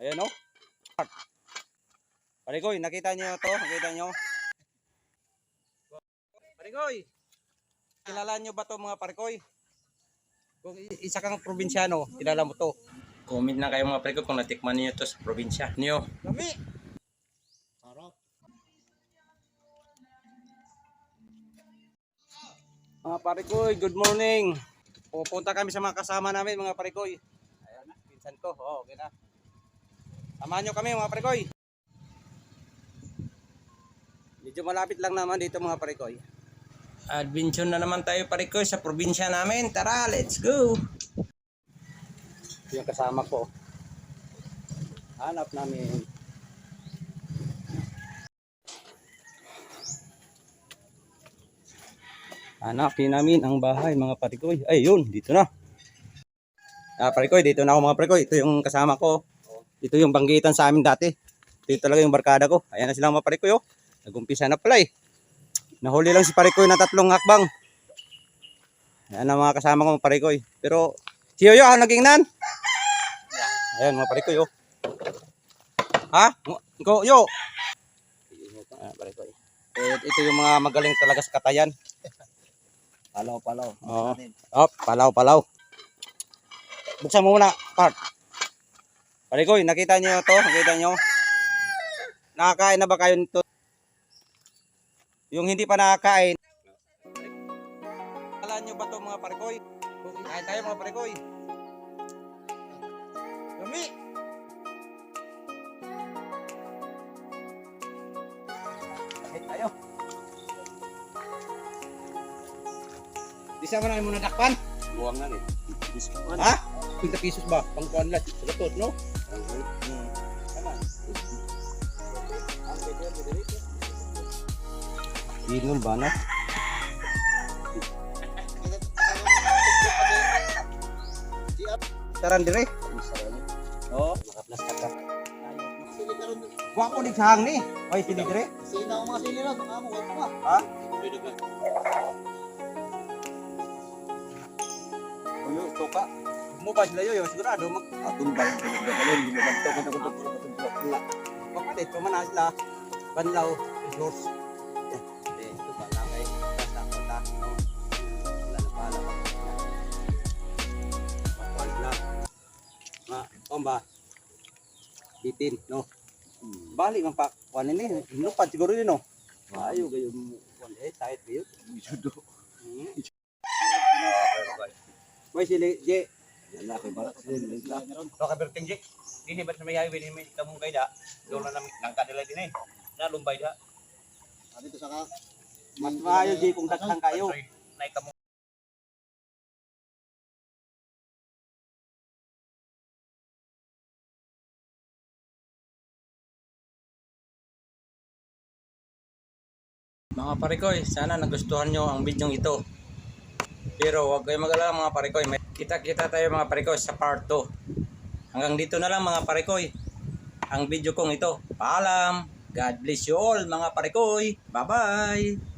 Ayan o. Parikoy, nakita nyo to? Nakita nyo? Parikoy, kilala nyo ba to mga parikoy? Kung isa kang probinsyano, kilala mo to. Comment na kayo mga parikoy kung natikman niyo to sa probinsya niyo. Lami! Sarap. Mga parikoy, good morning. Pupunta kami sa mga kasama namin mga parikoy. Ayan na, pinsan ko. Oh, okay na. Samahan nyo kami mga parikoy. Medyo malapit lang naman dito mga parikoy. Adventure na naman tayo parikoy sa probinsya namin. Tara, let's go! Yung kasama ko. Hanap namin. Hanapin namin ang bahay mga parikoy. Ay yun, dito na. Parikoy, dito na ako mga parikoy. Ito yung kasama ko. Ito yung banggitan sa amin dati. Ito talaga yung barkada ko. Ayan na sila mga parikoy. Oh. Nag-umpisa na pala eh. Nahuli lang si parikoy na 3 hakbang. Ayan na mga kasama ko mga parikoy. Pero si Yoyo ako naging nan. Ayan mga parikoy. Oh. Ha? Ko yo. Parikoy. Ito yung mga magaling talaga sa katayan. Palaw. Oo. Oh, palaw. Buksan mo muna, part. Parikoy, nakita niyo to? Nakita niyo? Nakakain na ba kayo nito? Yung hindi pa nakakain. Alam niyo ba to mga parikoy? Kain tayo mga parikoy. Lami! Kain tayo. Di sa man mo nadakpan? Buwang na eh. Ha? 50 pesos ba? Pangkuan lang. Sagot, no? Inom ba na? Saran dire? Oo. Nakaplastak ka. Wako di sahang ni. Oy, sili dire? Sino ang mga sili na? Baka mo, wala pa. Ha? Oyo, toka. Mo ba sila yo? Sigurado mag-atumbay. Hindi mo ba toka na ko. Bakit pa man sila? Banlaw, Diyos. Ito ba lang kay basta no. Wala na pala. Wala. Komba. Bitin, no. Bali man pa kuan ni, hinupad siguro din no. Ayo gayon mo kuan tight gayon. Isudo. Boy sili je. Wala kay barak sili. To ka berting je. Dini ba sa may highway ni may kamong kayda. Doon na nangka nila din eh. Na lumbay da. Dito sa ka. Mas maayo di kung daghang kayo. Nay kamo. Mga parikoy, sana nagustuhan nyo ang video ito. Pero huwag kayong mag-alala mga parikoy. Kita-kita tayo mga parikoy sa part 2. Hanggang dito na lang mga parikoy. Ang video kong ito. Paalam. God bless you all mga parikoy. Bye-bye.